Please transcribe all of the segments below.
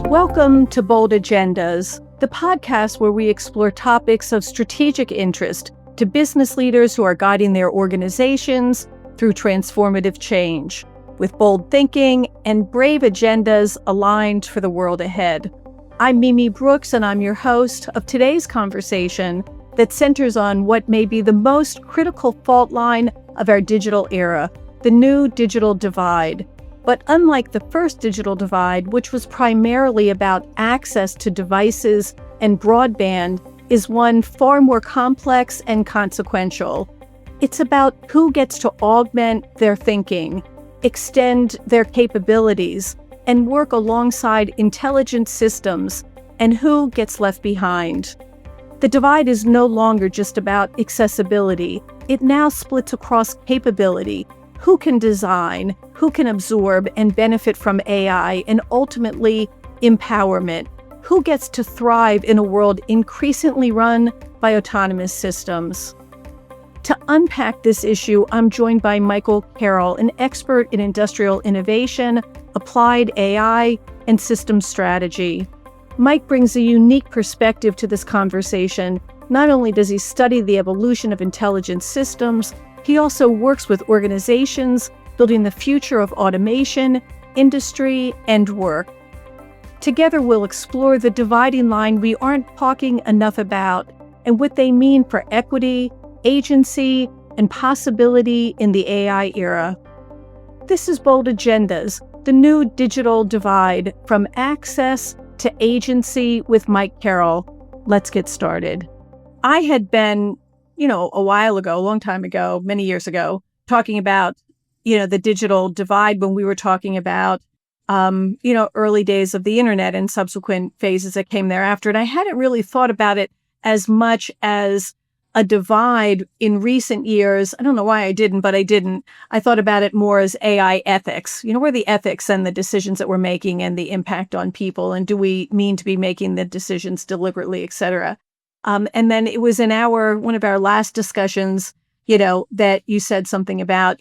Welcome to Bold Agendas, the podcast where we explore topics of strategic interest to business leaders who are guiding their organizations through transformative change, with bold thinking and brave agendas aligned for the world ahead. I'm Mimi Brooks, and I'm your host of today's conversation that centers on what may be the most critical fault line of our digital era, the new digital divide. But unlike the first digital divide, which was primarily about access to devices and broadband, is one far more complex and consequential. It's about who gets to augment their thinking, extend their capabilities, and work alongside intelligent systems, and who gets left behind. The divide is no longer just about accessibility. It now splits across capability. Who can design, who can absorb and benefit from AI, and ultimately empowerment? Who gets to thrive in a world increasingly run by autonomous systems? To unpack this issue, I'm joined by Michael Carroll, an expert in industrial innovation, applied AI, and systems strategy. Mike brings a unique perspective to this conversation. Not only does he study the evolution of intelligent systems, he also works with organizations building the future of automation, industry, and work. Together, we'll explore the dividing line we aren't talking enough about and what they mean for equity, agency, and possibility in the AI era. This is Bold Agendas, the new digital divide, from access to agency with Mike Carroll. Let's get started. I had been a while ago, a long time ago, many years ago, talking about, the digital divide when we were talking about, early days of the internet and subsequent phases that came thereafter. And I hadn't really thought about it as much as a divide in recent years. I don't know why I didn't, but I didn't. I thought about it more as AI ethics, where the ethics and the decisions that we're making and the impact on people. And do we mean to be making the decisions deliberately, et cetera? And then it was in one of our last discussions, that you said something about,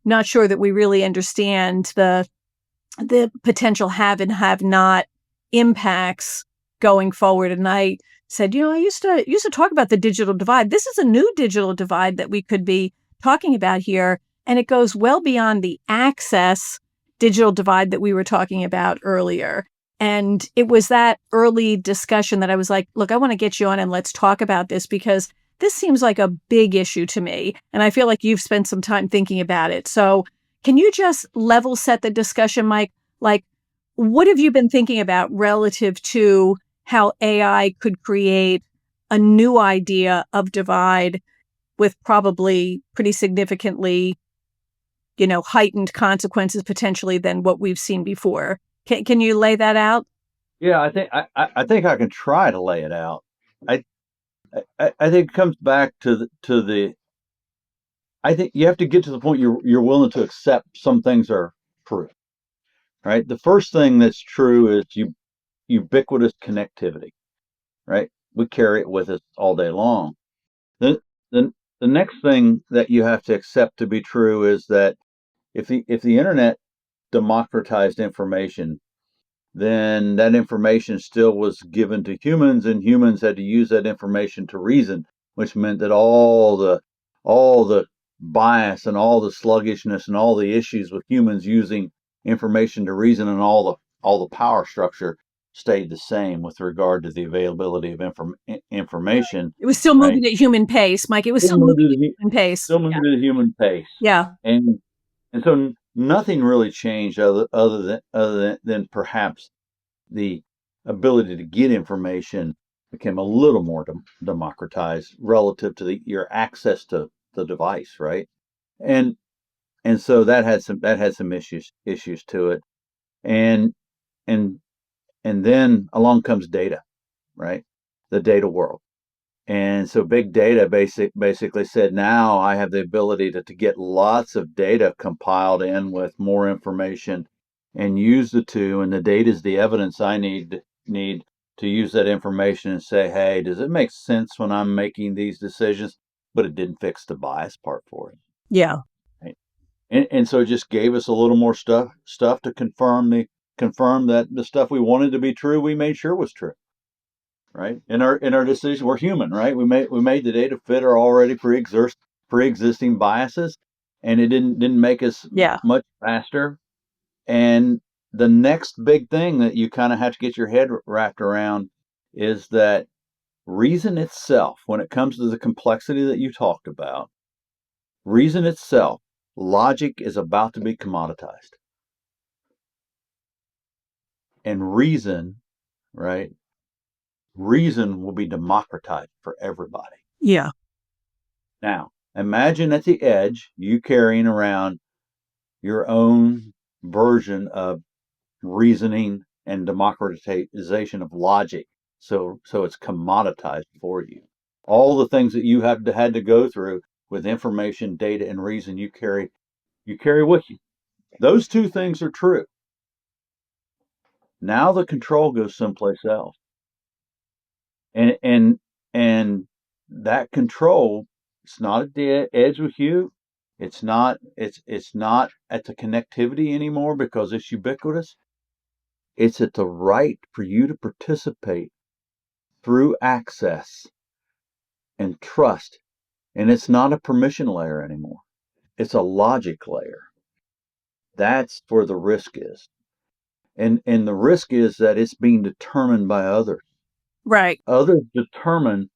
not sure that we really understand the potential have and have not impacts going forward. And I said, I used to talk about the digital divide. This is a new digital divide that we could be talking about here. And it goes well beyond the access digital divide that we were talking about earlier. And it was that early discussion that I was like, look, I want to get you on and let's talk about this, because this seems like a big issue to me. And I feel like you've spent some time thinking about it. So can you just level set the discussion, Mike? Like, what have you been thinking about relative to how AI could create a new idea of divide with probably pretty significantly, heightened consequences potentially than what we've seen before? Can you lay that out? Yeah, I think I can try to lay it out. I think it comes back to the. I think you have to get to the point you're willing to accept some things are true, right? The first thing that's true is ubiquitous connectivity, right? We carry it with us all day long. The next thing that you have to accept to be true is that if the internet democratized information, then that information still was given to humans, and humans had to use that information to reason, which meant that all the bias and all the sluggishness and all the issues with humans using information to reason and all the power structure stayed the same with regard to the availability of information. It was still moving at human pace, Mike. It was still moving at human pace. Still moving at human pace. Yeah. And so nothing really changed other than perhaps the ability to get information became a little more democratized relative to your access to the device, right? And so that had some issues to it, and then along comes data, right? The data world. And so big data basically said, now I have the ability to get lots of data compiled in with more information and use the two. And the data is the evidence I need to use that information and say, hey, does it make sense when I'm making these decisions? But it didn't fix the bias part for it. Yeah. Right? And so it just gave us a little more stuff to confirm confirm that the stuff we wanted to be true, we made sure was true. Right? In our decision, we're human, right? We made the data fit our already pre-existing biases, and it didn't make us Yeah. much faster. And the next big thing that you kind of have to get your head wrapped around is that reason itself, when it comes to the complexity that you talked about, reason itself, logic is about to be commoditized. And reason, right? Reason will be democratized for everybody. Yeah. Now, imagine at the edge, you carrying around your own version of reasoning and democratization of logic. So it's commoditized for you. All the things that you had to go through with information, data, and reason you carry with you. Those two things are true. Now the control goes someplace else. And that control, it's not at the edge with you. It's not at the connectivity anymore because it's ubiquitous. It's at the right for you to participate through access and trust. And it's not a permission layer anymore. It's a logic layer. That's where the risk is. And the risk is that it's being determined by others. Right. Others determine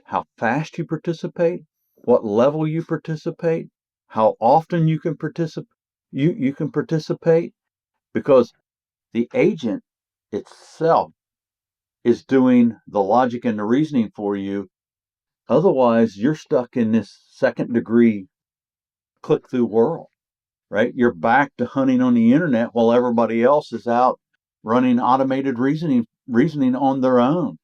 how fast you participate, what level you participate, how often you can participate. You can participate because the agent itself is doing the logic and the reasoning for you. Otherwise, you're stuck in this second degree click through world, right? You're back to hunting on the internet while everybody else is out running automated reasoning on their own.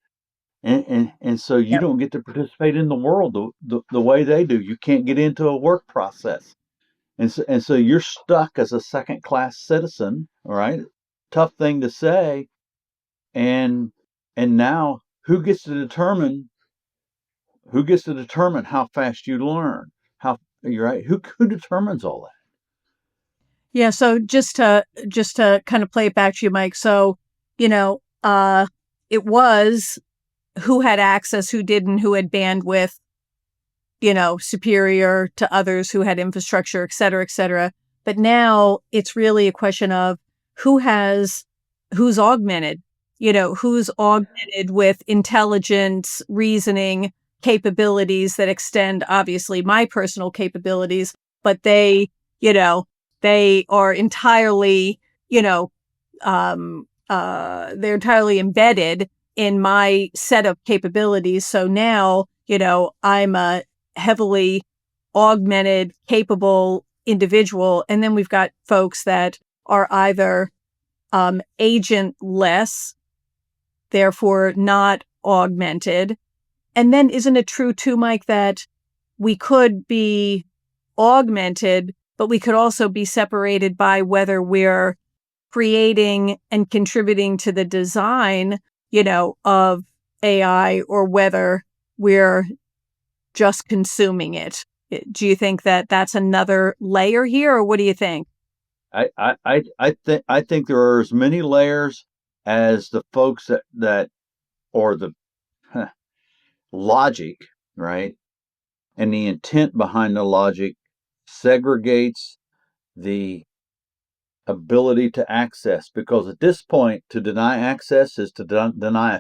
And so you Yep. don't get to participate in the world the way they do. You can't get into a work process. And so you're stuck as a second class citizen, all right? Tough thing to say. And now who gets to determine how fast you learn? How you're right? Who determines all that? Yeah. So just to kind of play it back to you, Mike. So, it was who had access, who didn't, who had bandwidth, superior to others who had infrastructure, et cetera, et cetera. But now it's really a question of who's augmented, who's augmented with intelligence, reasoning capabilities that extend, obviously, my personal capabilities, but they are entirely, they're entirely embedded in my set of capabilities. So now, I'm a heavily augmented, capable individual. And then we've got folks that are either agentless, therefore not augmented. And then isn't it true too, Mike, that we could be augmented, but we could also be separated by whether we're creating and contributing to the design, of AI or whether we're just consuming it. Do you think that that's another layer here, or what do you think? I think there are as many layers as the folks that or the logic, right? And the intent behind the logic segregates the ability to access, because at this point, to deny access is to deny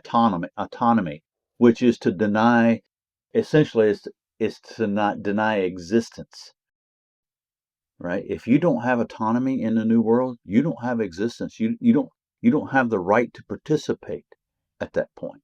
autonomy, which is to deny, essentially, is to not deny existence, right? If you don't have autonomy in the new world, you don't have existence. You don't have the right to participate at that point.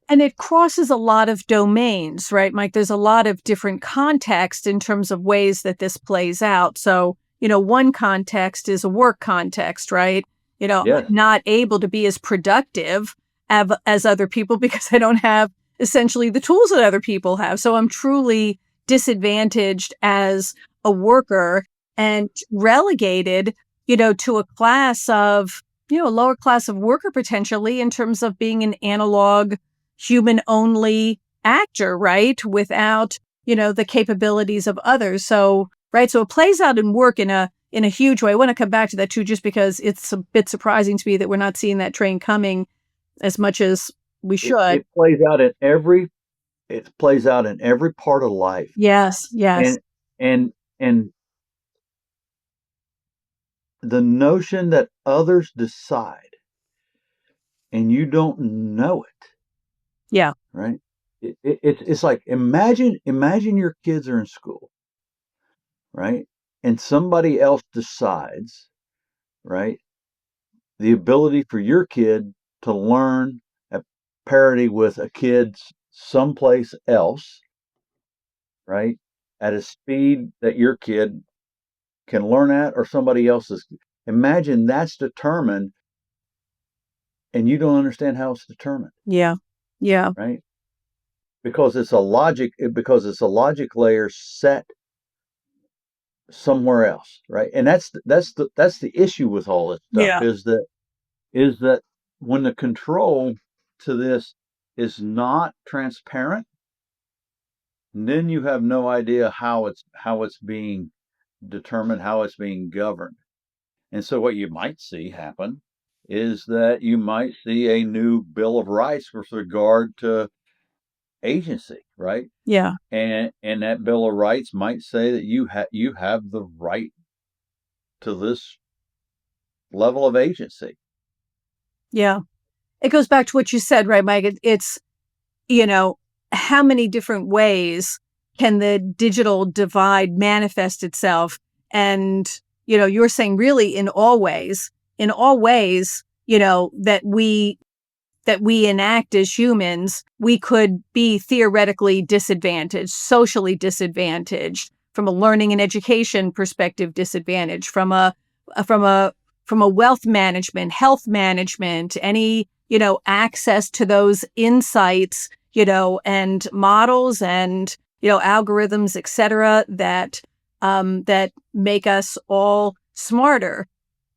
And it crosses a lot of domains, right, Mike? There's a lot of different context in terms of ways that this plays out. So, one context is a work context, right? Yes. I'm not able to be as productive as other people because I don't have essentially the tools that other people have. So I'm truly disadvantaged as a worker and relegated, to a class of, a lower class of worker potentially in terms of being an analog human only actor, right? Without, the capabilities of others. So, right. So it plays out in work in a in a huge way. I want to come back to that too, just because it's a bit surprising to me that we're not seeing that train coming as much as we should. It plays out in every part of life. Yes, yes. And and the notion that others decide and you don't know it, Yeah, right? It's like imagine your kids are in school, right? And somebody else decides, right? The ability for your kid to learn at parity with a kid someplace else, right? At a speed that your kid can learn at or somebody else's. Imagine that's determined and you don't understand how it's determined, yeah, yeah, right? Because it's a logic layer set somewhere else, right? And that's the issue with all this stuff yeah, is that when the control to this is not transparent, then you have no idea how it's being determined, how it's being governed. And so what you might see happen is that you might see a new Bill of Rights with regard to agency, right? yeah, And that Bill of Rights might say that you have the right to this level of agency. yeah. It goes back to what you said, right, Mike? It's, you know, how many different ways can the digital divide manifest itself? And, you're saying really in all ways, that we enact as humans, we could be theoretically disadvantaged, socially disadvantaged, from a learning and education perspective, disadvantaged from a from a wealth management, health management, any access to those insights, and models and algorithms, et cetera, that make us all smarter,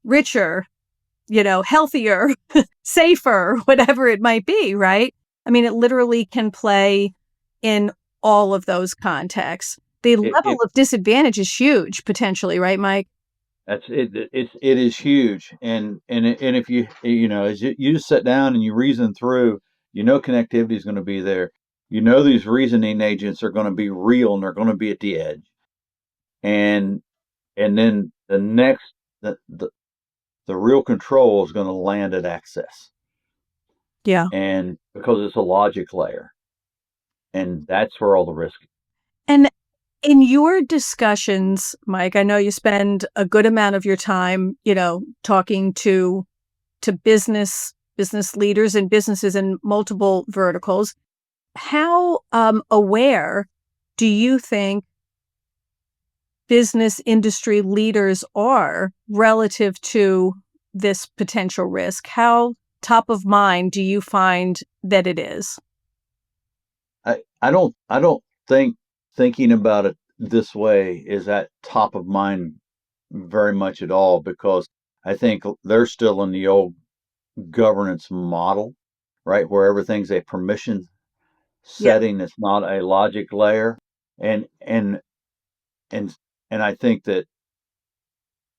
richer, healthier, safer, whatever it might be, right? I mean, it literally can play in all of those contexts. The It, level it of disadvantage is huge, potentially, right, Mike? that's it is huge, and if as you just sit down and you reason through, connectivity is going to be there. These reasoning agents are going to be real and they're going to be at the edge, and then the real control is going to land at access, Yeah. and because it's a logic layer, and that's where all the risk. And in your discussions, Mike, I know you spend a good amount of your time, talking to business leaders and businesses in multiple verticals. How aware do you think business industry leaders are relative to this potential risk? How top of mind do you find that it is? I don't think thinking about it this way is at top of mind very much at all, because I think they're still in the old governance model, right, where everything's a permission Yeah. setting. It's not a logic layer, and and and and I think that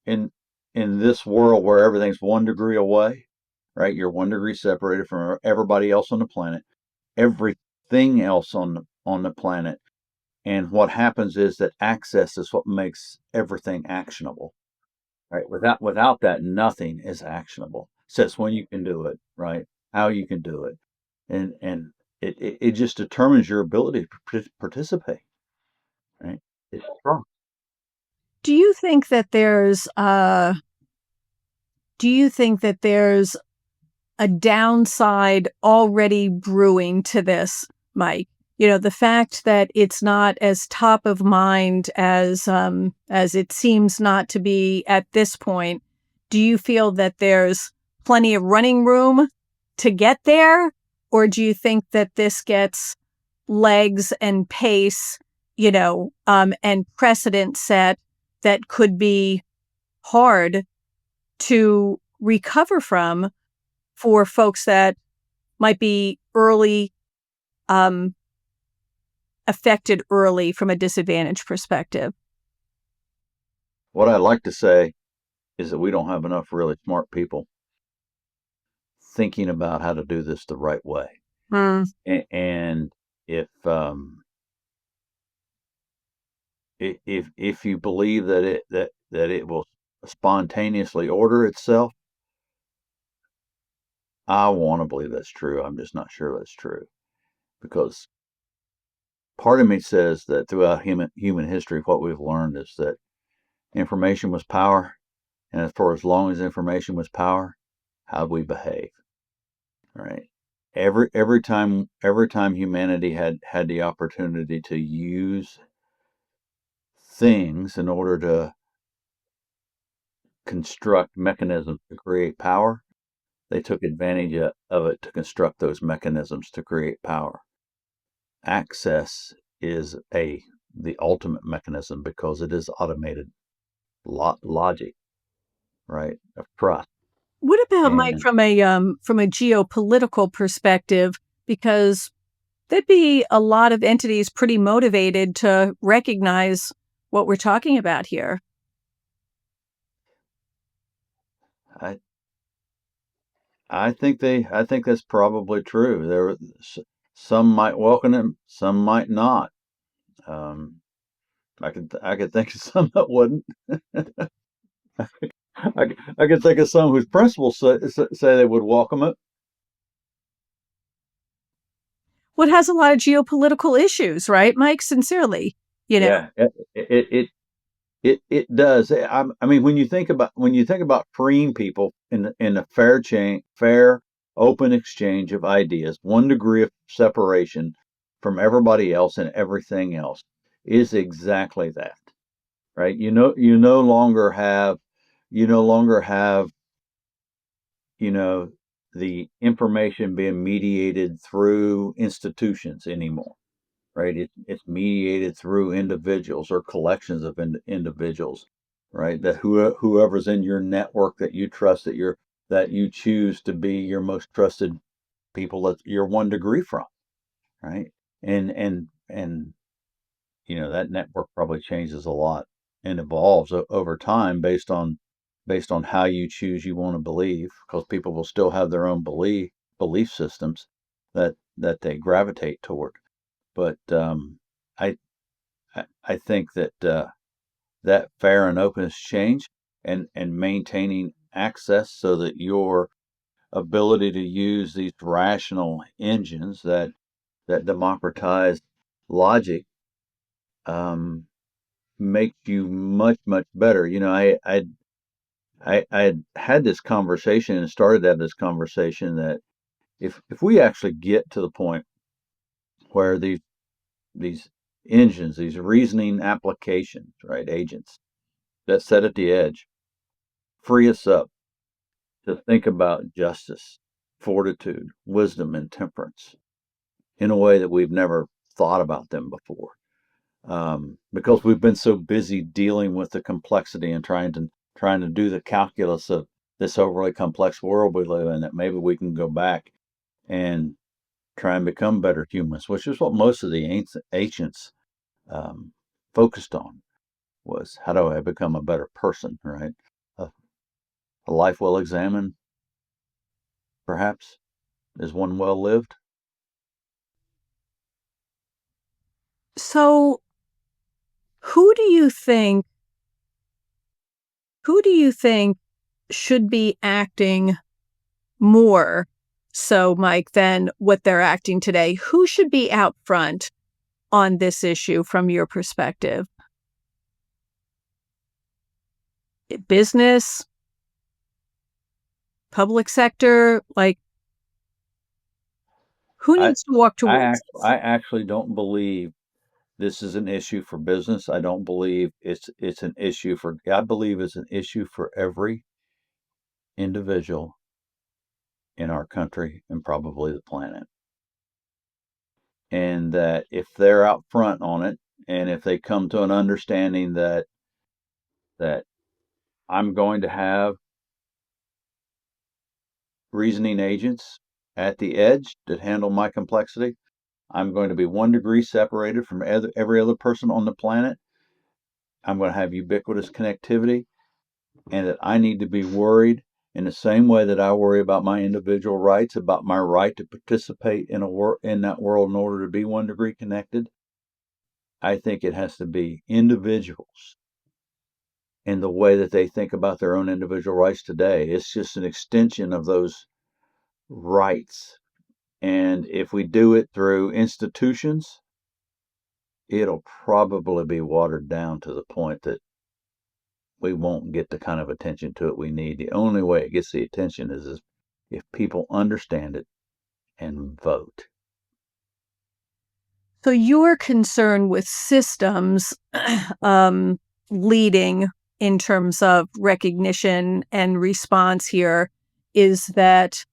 in in this world where everything's 1 degree away, right, you're 1 degree separated from everybody else on the planet, everything else on the planet. And what happens is that access is what makes everything actionable, right? Without that, nothing is actionable. Says when you can do it, right? How you can do it, and it just determines your ability to participate, right? It's strong. Do you think that there's a downside already brewing to this, Mike? The fact that it's not as top of mind as it seems not to be at this point. Do you feel that there's plenty of running room to get there, or do you think that this gets legs and pace, and precedent set that could be hard to recover from for folks that might be um, affected early from a disadvantage perspective? what I like to say is that we don't have enough really smart people thinking about how to do this the right way. Mm. And if you believe that it will spontaneously order itself, I want to believe that's true. I'm just not sure that's true, because part of me says that throughout human history, what we've learned is that information was power, and for as long as information was power, how'd we behave? Right? Every time humanity had the opportunity to use things in order to construct mechanisms to create power, they took advantage of it to construct those mechanisms to create power. Access is the ultimate mechanism because it is automated logic, right, of trust. What about, Mike, And from a geopolitical perspective? Because there'd be a lot of entities pretty motivated to recognize what we're talking about here. I I think that's probably true. Some might welcome it, some might not. Um, I could think of some that wouldn't. I could think of some whose principals say they would welcome it. What has a lot of geopolitical issues, right, Mike? Sincerely, you know. Yeah, it does. I mean, when you think about freeing people in a fair, open exchange of ideas, one degree of separation from everybody else and everything else is exactly that, right? You no longer have, you know, the information being mediated through institutions anymore, right? It's mediated through individuals or collections of individuals, right? That whoever's in your network that you trust, that you choose to be your most trusted people that you're one degree from, right? And that network probably changes a lot and evolves over time based on how you choose you want to believe, because people will still have their own belief systems that they gravitate toward. But I I think that fair and open exchange and maintaining access so that your ability to use these rational engines that democratize logic um, makes you much better. I had this conversation and started to have this conversation that if we actually get to the point where these engines, these reasoning applications, right, agents that sit at the edge, free us up to think about justice, fortitude, wisdom, and temperance in a way that we've never thought about them before. Because we've been so busy dealing with the complexity and trying to do the calculus of this overly complex world we live in, that maybe we can go back and try and become better humans, which is what most of the ancients um, focused on, was how do I become a better person, right? A, a life well examined, perhaps, is one well lived. So, who do you think who do you think should be acting more so, Mike, than what they're acting today? Who should be out front on this issue from your perspective? Business, public sector, like who I needs to walk towards this? I actually don't believe this is an issue for business. I don't believe it's an issue for. I believe it's an issue for every individual in our country and probably the planet. And that if they're out front on it, and if they come to an understanding that I'm going to have reasoning agents at the edge that handle my complexity, I'm going to be one degree separated from every other person on the planet. I'm going to have ubiquitous connectivity, and that I need to be worried in the same way that I worry about my individual rights, about my right to participate in in that world in order to be 1 degree connected. I think it has to be individuals in the way that they think about their own individual rights today. It's just an extension of those rights. And if we do it through institutions, it'll probably be watered down to the point that we won't get the kind of attention to it we need. The only way it gets the attention is if people understand it and vote. So your concern with systems leading in terms of recognition and response here is that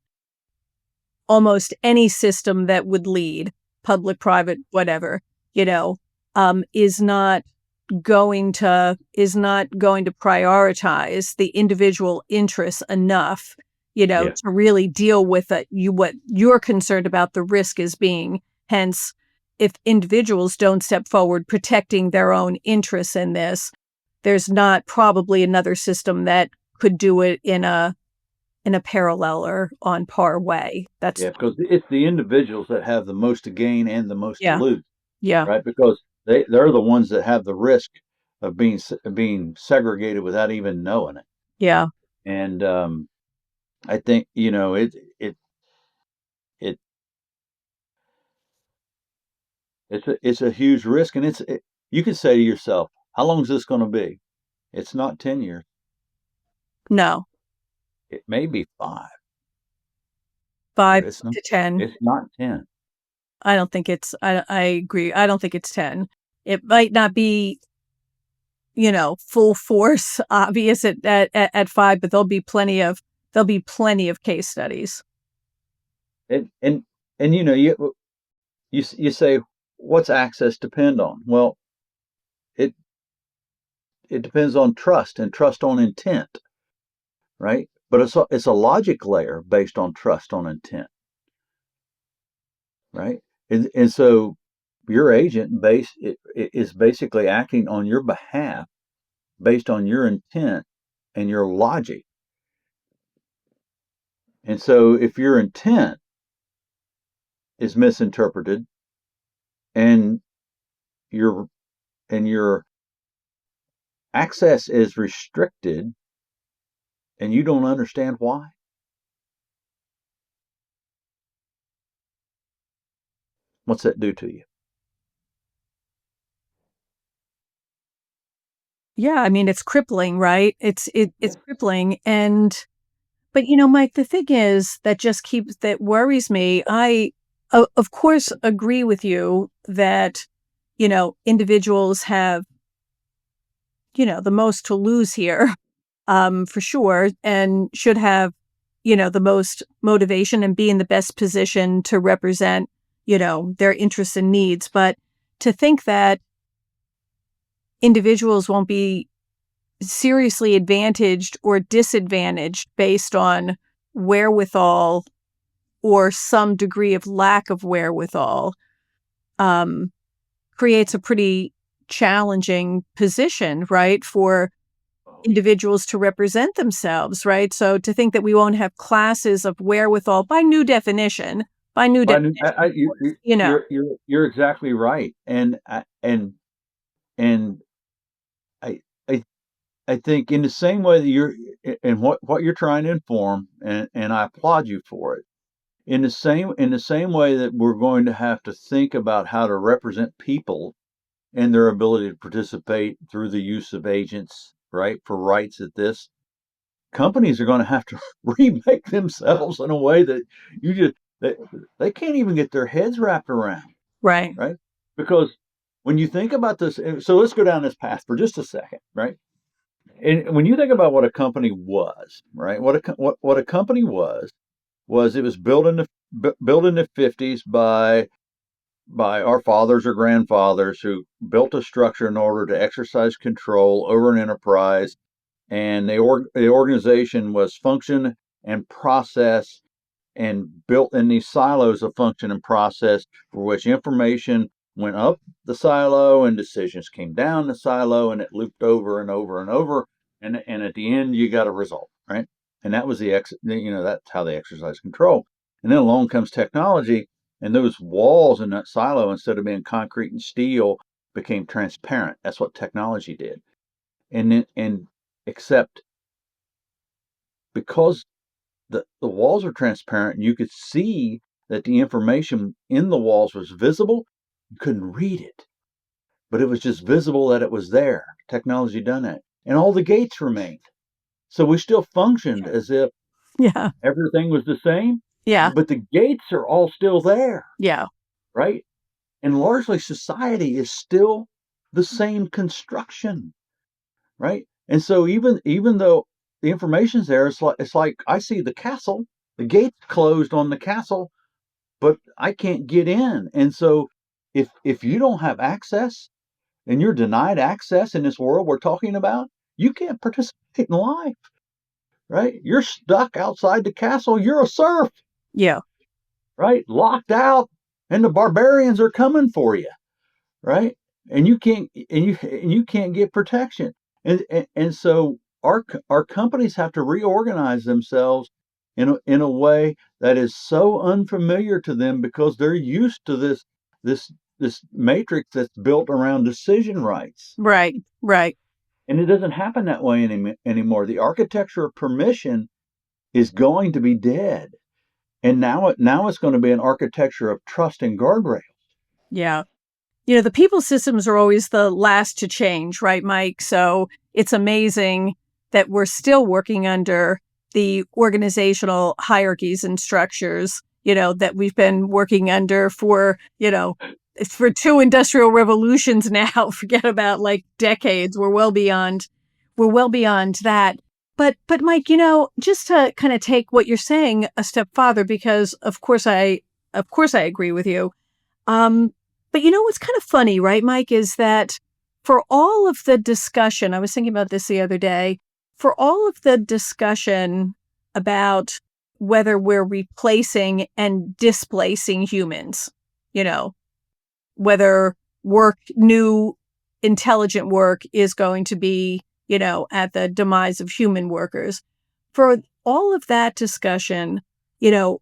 almost any system that would lead, public, private, whatever, is not going to prioritize the individual interests enough, Yeah. to really deal with what you're concerned about the risk is being. Hence, if individuals don't step forward protecting their own interests in this, there's not probably another system that could do it in a parallel or on par way. Yeah, because it's the individuals that have the most to gain and the most to Yeah. lose, Yeah. right? Because they're the ones that have the risk of being segregated without even knowing it. Yeah. And I think it it's a huge risk, and you could say to yourself, how long is this going to be? It's not 10 years. No. It may be 5, 5 but it's to 10. It's not 10. I don't think it's, I agree. I don't think it's 10. It might not be, full force obvious at 5, but there'll be plenty of case studies. And you say, what's access depend on? Well, it depends on trust and trust on intent, right? But it's a logic layer based on trust on intent, right? And so your agent is basically acting on your behalf based on your intent and your logic. And so if your intent is misinterpreted and your access is restricted and you don't understand why, what's that do to you? Yeah, I mean, it's crippling, right? It's crippling. But Mike, the thing is that worries me. I, of course, agree with you that, individuals have, the most to lose here, for sure, and should have, the most motivation and be in the best position to represent, their interests and needs. But to think that individuals won't be seriously advantaged or disadvantaged based on wherewithal or some degree of lack of wherewithal creates a pretty challenging position, right, for individuals to represent themselves, right? So to think that we won't have classes of wherewithal by new definition, you know, You're exactly right, and I I I think in the same way that you're and what you're trying to inform, and I applaud you for it. In the same way that we're going to have to think about how to represent people and their ability to participate through the use of agents, right, for rights at this, companies are going to have to remake themselves in a way that you just they can't even get their heads wrapped around, right, right? Because when you think about this, so let's go down this path for just a second, right? And when you think about what a company was, right? What a company was it was built in the 50s by our fathers or grandfathers who built a structure in order to exercise control over an enterprise, and the organization was function and process and built in these silos of function and process for which information went up the silo and decisions came down the silo, and it looped over and over and over. And at the end, you got a result, right? And that was that's how they exercise control. And then along comes technology, and those walls in that silo, instead of being concrete and steel, became transparent. That's what technology did. And except because the walls are transparent and you could see that the information in the walls was visible, you couldn't read it. But it was just visible that it was there. Technology done that. And all the gates remained. So we still functioned as if Yeah. everything was the same, Yeah. but the gates are all still there, Yeah. right? And largely society is still the same construction, right? And so even though the information's there, it's like I see the castle, the gate's closed on the castle, but I can't get in. And so if you don't have access and you're denied access in this world we're talking about, you can't participate in life, right? You're stuck outside the castle. You're a serf, Yeah. right? Locked out, and the barbarians are coming for you, right? And you can't get protection. And so our companies have to reorganize themselves in a way that is so unfamiliar to them because they're used to this this matrix that's built around decision rights. Right. Right. And it doesn't happen that way anymore. The architecture of permission is going to be dead. And now it's going to be an architecture of trust and guardrails. Yeah. The people systems are always the last to change, right, Mike? So it's amazing that we're still working under the organizational hierarchies and structures, that we've been working under for two industrial revolutions now. Forget about like decades. We're well beyond that. But Mike, just to kind of take what you're saying a step farther, because of course I agree with you. But what's kind of funny, right, Mike, is that for all of the discussion, I was thinking about this the other day, for all of the discussion about whether we're replacing and displacing humans, whether new intelligent work is going to be, at the demise of human workers. For all of that discussion, the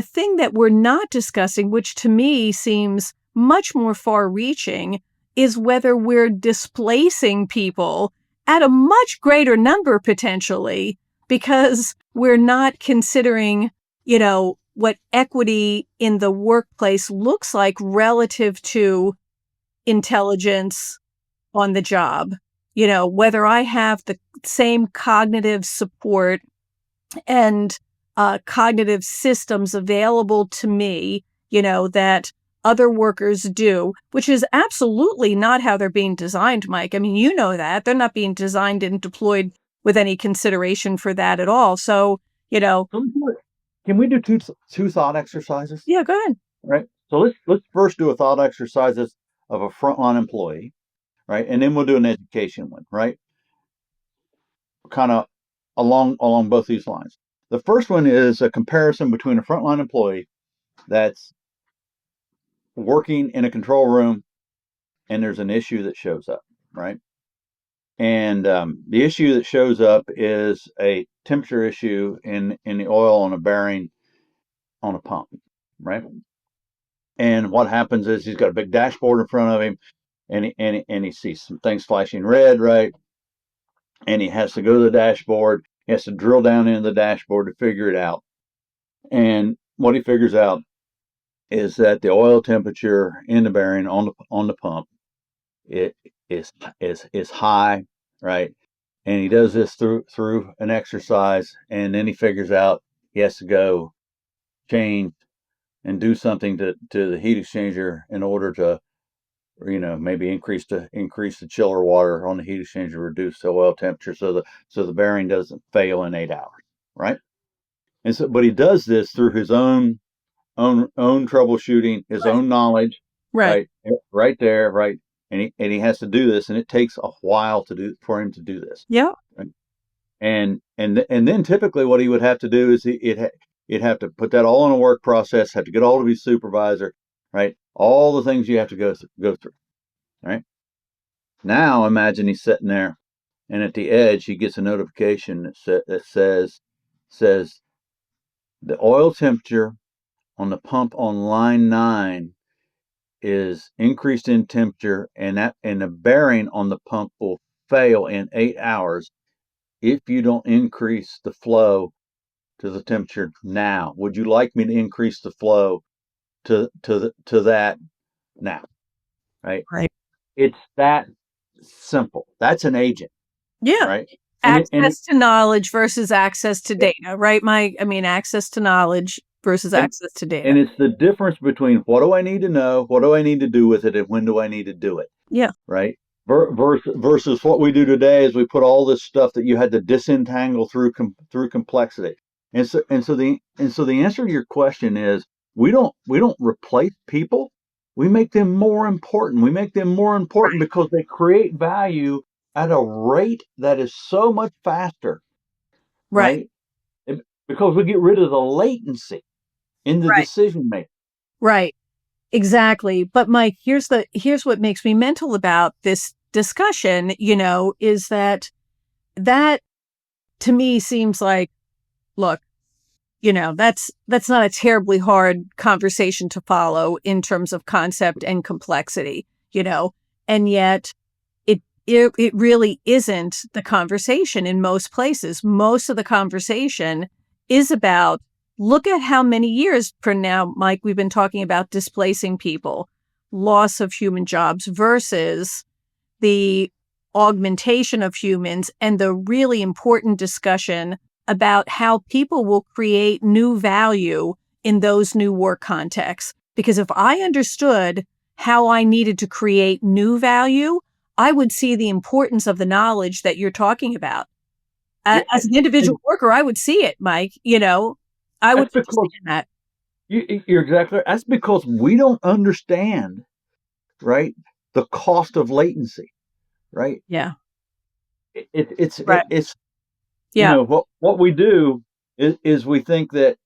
thing that we're not discussing, which to me seems much more far-reaching, is whether we're displacing people at a much greater number potentially because we're not considering, what equity in the workplace looks like relative to intelligence on the job. Whether I have the same cognitive support and cognitive systems available to me, that other workers do, which is absolutely not how they're being designed, Mike. I mean, that. They're not being designed and deployed with any consideration for that at all. So, Can we do two thought exercises? Yeah, go ahead. Right. So let's first do a thought exercise of a frontline employee, right? And then we'll do an education one, right? Kind of along both these lines. The first one is a comparison between a frontline employee that's working in a control room and there's an issue that shows up, right? And the issue that shows up is a temperature issue in the oil on a bearing on a pump, right? And what happens is he's got a big dashboard in front of him, and he sees some things flashing red, right? And he has to go to the dashboard. He has to drill down into the dashboard to figure it out. And what he figures out is that the oil temperature in the bearing on the pump it is high, right? And he does this through an exercise, and then he figures out he has to go change and do something to the heat exchanger in order to maybe increase the chiller water on the heat exchanger, reduce the oil temperature so the bearing doesn't fail in 8 hours, right? And so, but he does this through his own troubleshooting, his own knowledge, Right. right there, right. And he has to do this, and it takes a while for him to do this. Yeah. Right? And then typically what he would have to do is he'd have to put that all in a work process, have to get all of his supervisor, right? all the things you have to go through, right? Now imagine he's sitting there, and at the edge he gets a notification that says the oil temperature on the pump on line 9 is increased in temperature, and the bearing on the pump will fail in 8 hours if you don't increase the flow to the temperature now. Would you like me to increase the flow to that now? Right? Right. It's that simple. That's an agent, Yeah. right? And Access to knowledge versus access to yeah, data, right, Mike? I mean, access to knowledge versus and access to data. and it's the difference between what do I need to know, what do I need to do with it, and when do I need to do it, Yeah. right? Versus what we do today is we put all this stuff that you had to disentangle through complexity. And so the answer to your question is we don't replace people. We make them more important. We make them more important Right. because they create value at a rate that is so much faster, Right. right? Because we get rid of the latency in the Right. decision making. Right. Exactly. But Mike, here's what makes me mental about this discussion, is that to me seems like, look, that's not a terribly hard conversation to follow in terms of concept and complexity, and yet it really isn't the conversation in most places. Most of the conversation is about, look at how many years from now, Mike, we've been talking about displacing people, loss of human jobs versus the augmentation of humans, and the really important discussion about how people will create new value in those new work contexts. Because if I understood how I needed to create new value, I would see the importance of the knowledge that you're talking about. Yeah, As an individual and worker, I would see it, Mike. I would that's because understand that. you're exactly right. That's because we don't understand, right, the cost of latency, right? Yeah. Right. It's Yeah. what we do is we think that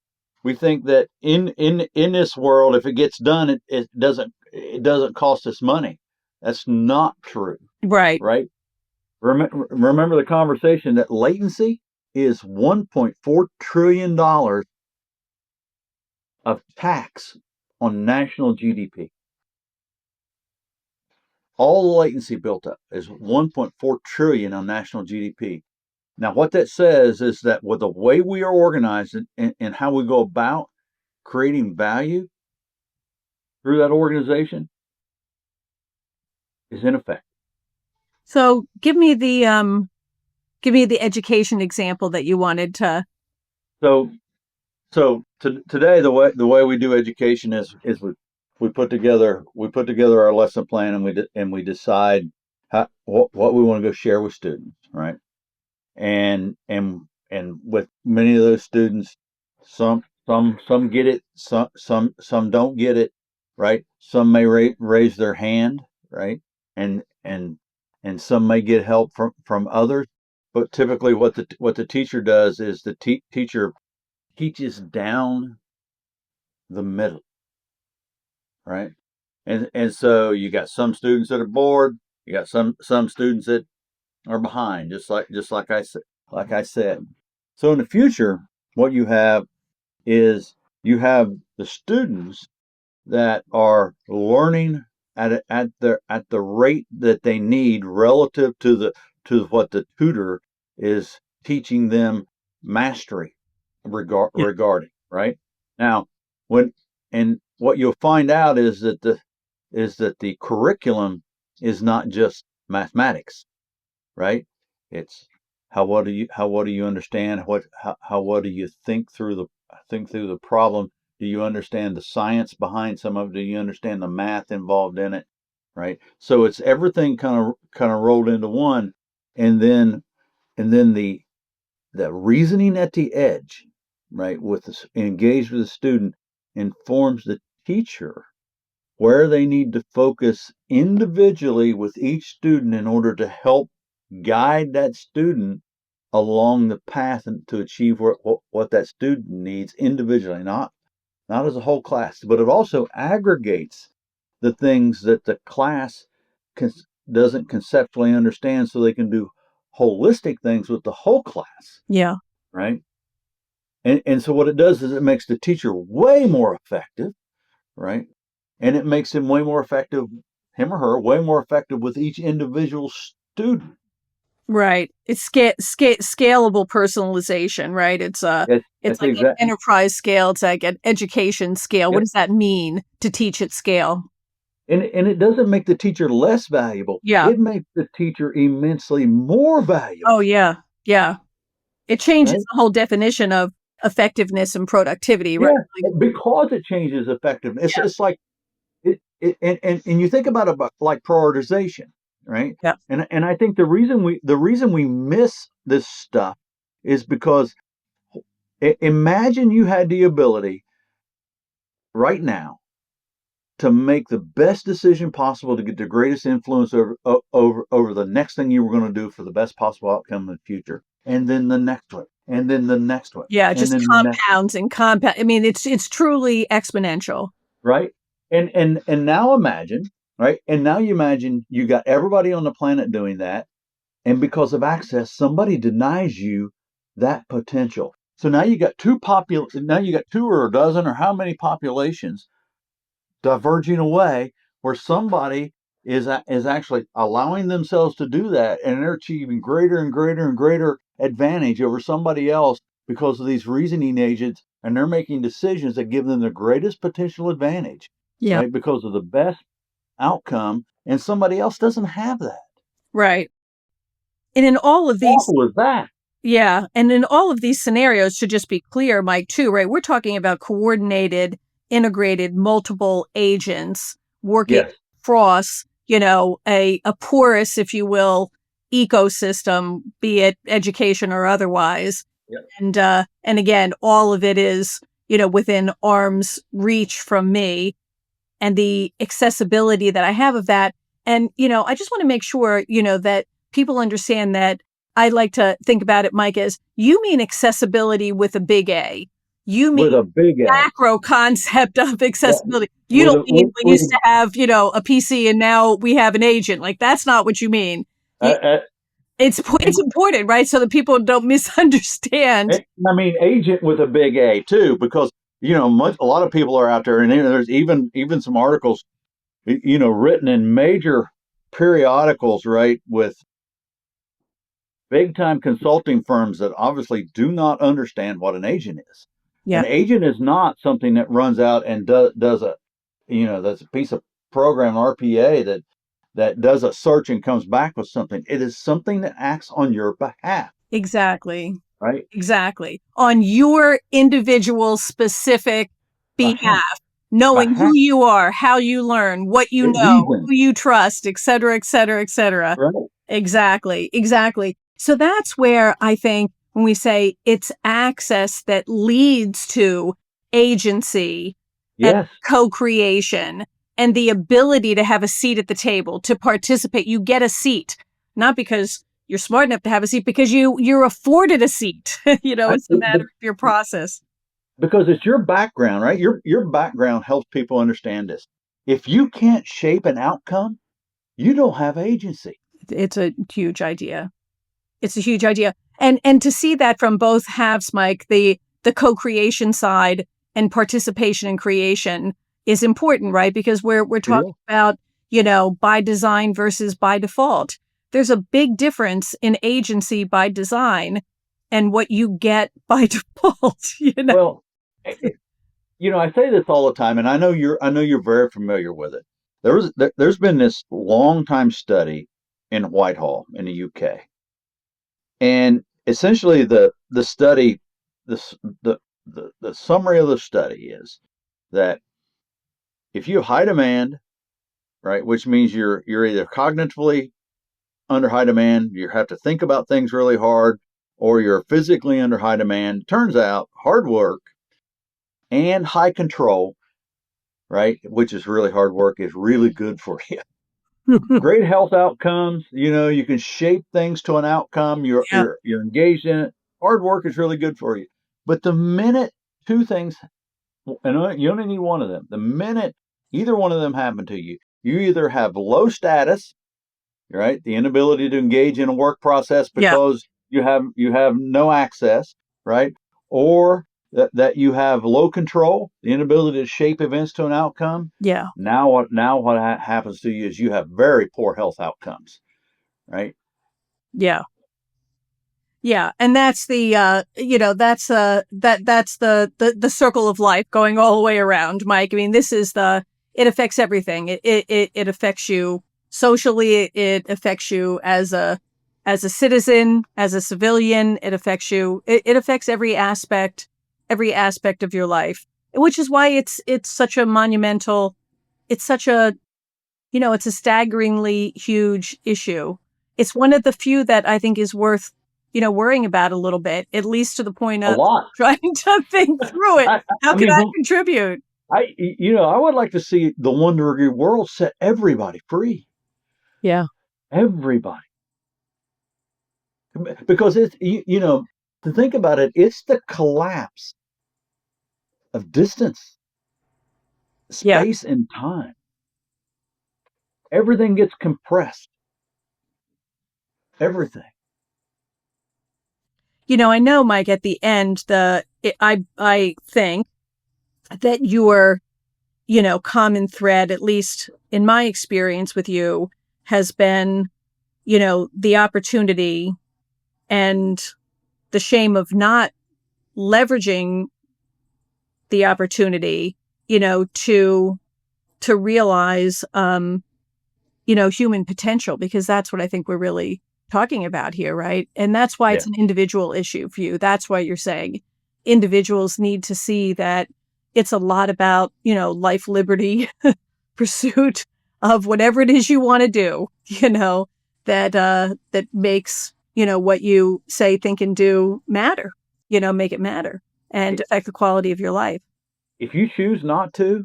in this world, if it gets done, it doesn't cost us money. That's not true, Right. right? Remember the conversation that latency is $1.4 trillion of tax on national GDP. All the latency built up is 1.4 trillion on national GDP. Now, what that says is that with the way we are organized and how we go about creating value through that organization is in effect. So give me the education example that you wanted to. So, today the way we do education is we put together our lesson plan, and we decide what we want to go share with students, right? And with many of those students, some get it, some don't get it, right? Some may raise their hand, right? And and and some may get help from others. But typically what the teacher does is the teacher teaches down the middle, right? And so you got some students that are bored, you got some students that are behind, just like I said. So in the future, what you have is you have the students that are learning at the rate that they need relative to what the tutor is teaching them mastery Yeah. regarding, right? Now, when and what you'll find out is that the curriculum is not just mathematics, right? It's how well do you understand how well do you think through the problem? Do you understand the science behind some of it? Do you understand the math involved in it? Right. So it's everything kind of rolled into one, and then the reasoning at the edge, right, engaged with the student, informs the teacher where they need to focus individually with each student in order to help guide that student along the path and to achieve what that student needs individually, not as a whole class. But it also aggregates the things that the class doesn't conceptually understand, so they can do holistic things with the whole class. Yeah. Right. And so what it does is it makes the teacher way more effective, right? And it makes him way more effective, him or her, way more effective with each individual student. Right. It's scalable personalization, right? It's That's like an exactly. enterprise scale. It's like an education scale. What Yep. does that mean to teach at scale? And it doesn't make the teacher less valuable. Yeah. It makes the teacher immensely more Oh, valuable. yeah. Yeah. It changes Right? the whole definition of effectiveness and productivity, right? Yeah. Like, Because it changes effectiveness. yeah. It's like and you think about it like prioritization, right? Yeah. And I think the reason we miss this stuff is because imagine you had the ability right now to make the best decision possible to get the greatest influence over the next thing you were going to do for the best possible outcome in the future, and then the next one, and then the next one, Yeah. and Just then the next. compounds and compound. I mean, it's truly exponential. Right? And now imagine, right? And now you imagine you got everybody on the planet doing that, and because of access, somebody denies you that potential. So now you got two or a dozen or how many populations diverging away where somebody is actually allowing themselves to do that, and they're achieving greater and greater and greater advantage over somebody else because of these reasoning agents, and they're making decisions that give them the greatest potential advantage, Yeah. right? Because of the best outcome, and somebody else doesn't have that. Right. And in all of these, Awful is that? yeah. And in all of these scenarios, to just be clear, Mike, too, right? We're talking about coordinated, integrated, multiple agents working Yes. across, a porous, if you will, ecosystem, be it education or otherwise. Yep. And again, all of it is, within arm's reach from me, and the accessibility that I have of that. And, I just want to make sure, that people understand that I like to think about it, Mike, as you mean accessibility with a big A. You mean With a big A. macro concept of Yeah. accessibility. You With don't a mean we with used to have, a PC and now we have an agent. Like, that's not what you mean. You, a, it's important, right? So that people don't misunderstand. I mean, agent with a big A too, because a lot of people are out there, and there's even some articles, written in major periodicals, right, with big time consulting firms that obviously do not understand what an agent is. Yeah, An agent is not something that runs out and does that's a piece of program RPA that does a search and comes back with something. It is something that acts on your behalf, exactly. right? Exactly. On your individual specific Behalf, behalf, knowing who behalf. you are, how you learn, what you It know, reasons, who you trust, et cetera, et cetera, et cetera. right? Exactly. Exactly. So that's where I think when we say it's access that leads to agency and Yes. co-creation and the ability to have a seat at the table, to participate. You get a seat, not because you're smart enough to have a seat, because you're afforded a seat. It's a matter of your process. Because it's your background, right? Your background helps people understand this. If you can't shape an outcome, you don't have agency. It's a huge idea. It's a huge idea. And to see that from both halves, Mike, the co-creation side and participation in creation is important, right? Because we're It talking is. about, by design versus by default. There's a big difference in agency by design and what you get by default. Well, I say this all the time, and I know you're very familiar with it. There's been this long time study in Whitehall in the UK, and essentially the study, the the summary of the study is that if you have high demand, right, which means you're either cognitively under high demand, you have to think about things really hard, or you're physically under high demand. Turns out hard work and high control, right, which is really hard work, is really good for you. Great health outcomes, you can shape things to an outcome. You're Yeah. you're you're engaged in it. Hard work is really good for you. But the minute two things, and you only need one of them. The minute either one of them happen to you, you either have low status, right? The inability to engage in a work process Yeah. because you have no access, right? Or that you have low control, the inability to shape events to an outcome. Yeah. Now what happens to you is you have very poor health outcomes, right? Yeah. Yeah, and that's the that's the circle of life going all the way around, Mike. I mean, it affects everything. It affects you socially, it affects you as a citizen, as a civilian, it affects every aspect of your life. Which is why it's such a monumental, it's such a it's a staggeringly huge issue. It's one of the few that I think is worth, worrying about a little bit, at least to the point A of lot. trying to think through it. I, How I can mean, I contribute? I would like to see the one degree world set everybody free. Yeah. Everybody. Because to think about it, it's the collapse of distance, Yeah. space, and time. Everything gets compressed. Everything. I know, Mike, at the end, I think that your, common thread, at least in my experience with you, has been, the opportunity and the shame of not leveraging the opportunity, to realize, human potential, because that's what I think we're really talking about here, right? And that's why Yeah. it's an individual issue for you. That's why you're saying individuals need to see that it's a lot about, life, liberty, pursuit of whatever it is you want to do, that makes, what you say, think, and do matter, make it matter and affect the quality of your life. If you choose not to,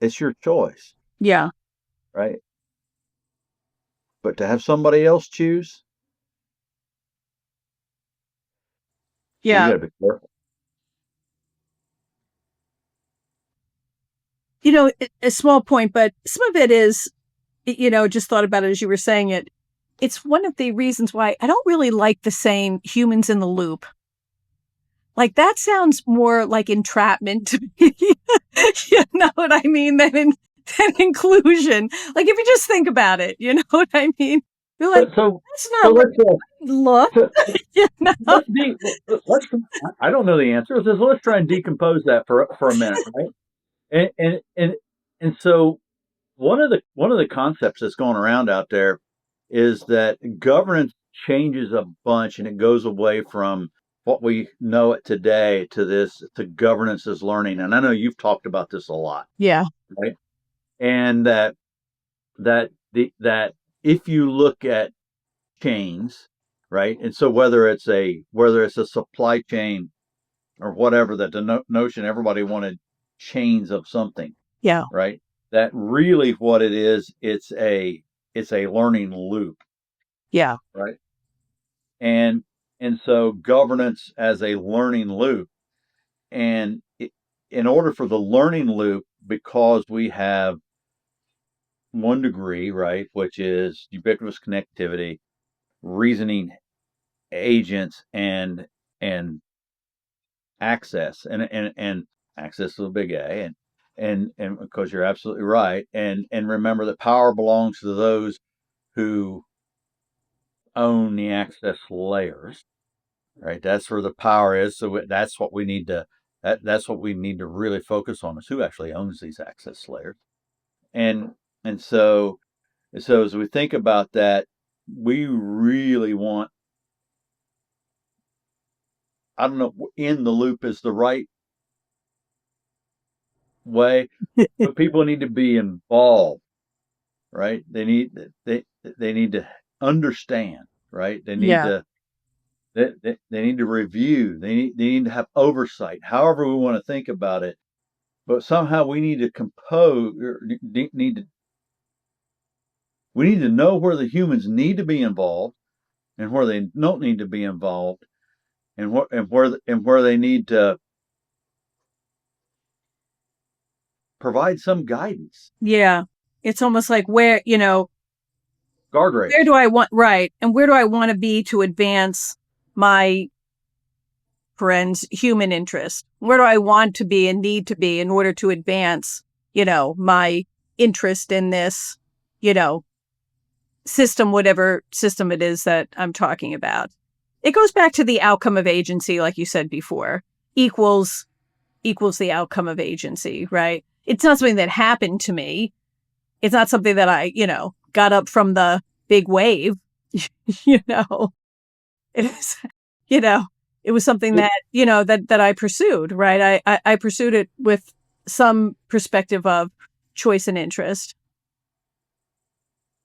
it's your choice, Yeah. right? But to have somebody else choose, you Yeah. got to be careful. A small point, but some of it is, just thought about it as you were saying it. It's one of the reasons why I don't really like the saying humans in the loop. Like that sounds more like entrapment to me. You know what I mean? Than inclusion. Like if you just think about it, you know what I mean? You're like, So, so, that's so not where let's I look. so You know? let's be let's. I don't know the answer. Let's try and decompose that for a minute, right? And and and and so one of the concepts that's going around out there is that governance changes a bunch and it goes away from what we know it today to governance as learning. And I know you've talked about this a lot, Yeah. right? And that if you look at chains, right? And so whether it's a supply chain or whatever, that the notion everybody wanted chains of something, Yeah. right? That really what it is, it's a learning loop, Yeah. right? And and so governance as a learning loop, and in order for the learning loop, because we have one degree, right, which is ubiquitous connectivity, reasoning agents, and access, and access is a big A, and because you're absolutely right, and remember that power belongs to those who own the access layers, right? That's where the power is. So that's what we need to that's what we need to really focus on, is who actually owns these access layers. And and so as we think about that, we really want, I don't know, in the loop is the right way, but people need to be involved, right? They need to understand, right? Yeah. They need to review. They need to have oversight. However we want to think about it, but somehow we need to compose. Or need to we need to know where the humans need to be involved and where they don't need to be involved, and where they need to provide some guidance, Yeah. It's almost like where, guardrails. where do I want, right. And where do I want to be to advance my friend's human interest? Where do I want to be and need to be in order to advance, my interest in this, you know, system, whatever system it is that I'm talking about. It goes back to the outcome of agency, like you said before, equals the outcome of agency, right? It's not something that happened to me. It's not something that I, got up from the big wave, you know. It is, you know, it was something that, that I pursued, right? I pursued it with some perspective of choice and interest.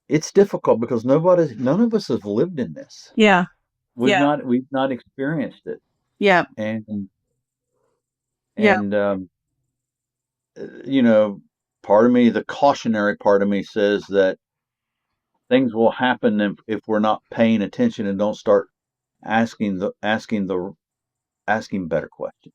It's difficult because none of us have lived in this. Yeah. We've Yeah. not experienced it. Yeah. And Yeah. and you know, part of me, the cautionary part of me says that things will happen if we're not paying attention and don't start asking better questions,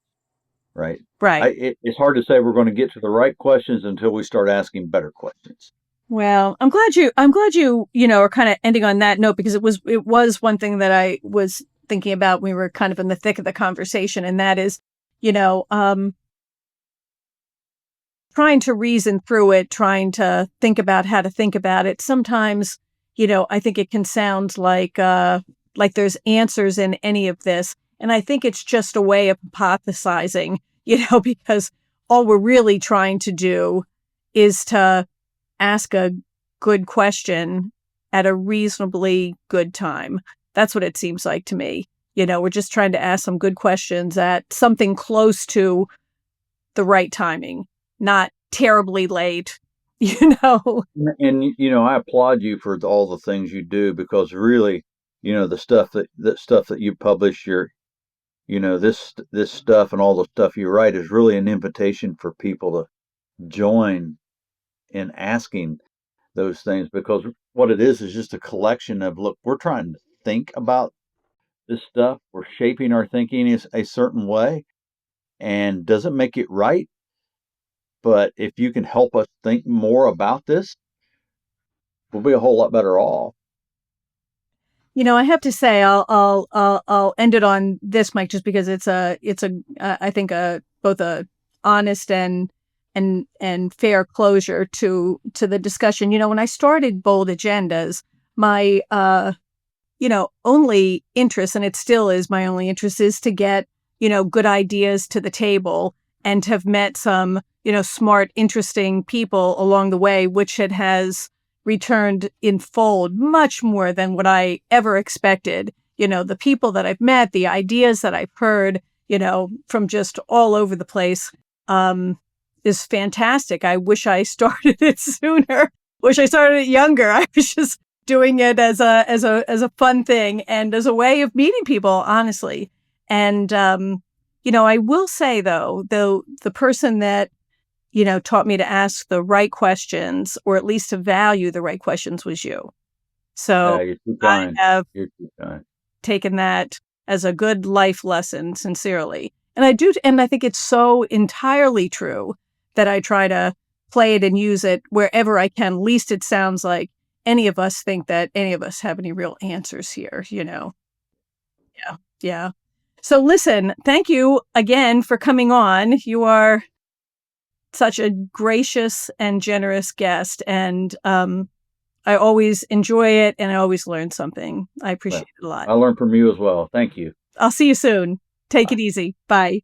right? Right. It's hard to say we're going to get to the right questions until we start asking better questions. Well, I'm glad you, are kind of ending on that note, because it was one thing that I was thinking about when we were kind of in the thick of the conversation. And that is, you know, trying to reason through it, trying to think about how to think about it. Sometimes, I think it can sound like there's answers in any of this. And I think it's just a way of hypothesizing, because all we're really trying to do is to ask a good question at a reasonably good time. That's what it seems like to me. We're just trying to ask some good questions at something close to the right timing, not terribly late, you know? And I applaud you for all the things you do, because really, the stuff that you publish, this stuff and all the stuff you write is really an invitation for people to join in asking those things, because what it is just a collection of, look, we're trying to think about this stuff. We're shaping our thinking is a certain way, and doesn't make it right. But if you can help us think more about this, we'll be a whole lot better off. I have to say, I'll end it on this, Mike, just because I think both a honest and fair closure to the discussion. When I started Bold Agendas, my only interest, and it still is my only interest, is to get good ideas to the table, and to have met some smart, interesting people along the way, which it has returned in fold much more than what I ever expected. The people that I've met, the ideas that I've heard, from just all over the place, is fantastic. I wish I started it sooner. Wish I started it younger. I was just doing it as a fun thing and as a way of meeting people, honestly. And, I will say though, the person that taught me to ask the right questions, or at least to value the right questions, was you. So You're too I kind. have You're too kind. taken that as a good life lesson, sincerely. And I do, and I think it's so entirely true that I try to play it and use it wherever I can. Least it sounds like any of us think that any of us have any real answers here, Yeah. Yeah. So listen, thank you again for coming on. You are such a gracious and generous guest, and I always enjoy it, and I always learn something. I appreciate it a lot. I learned from you as well. Thank you. I'll see you soon. Take Bye. it easy. Bye.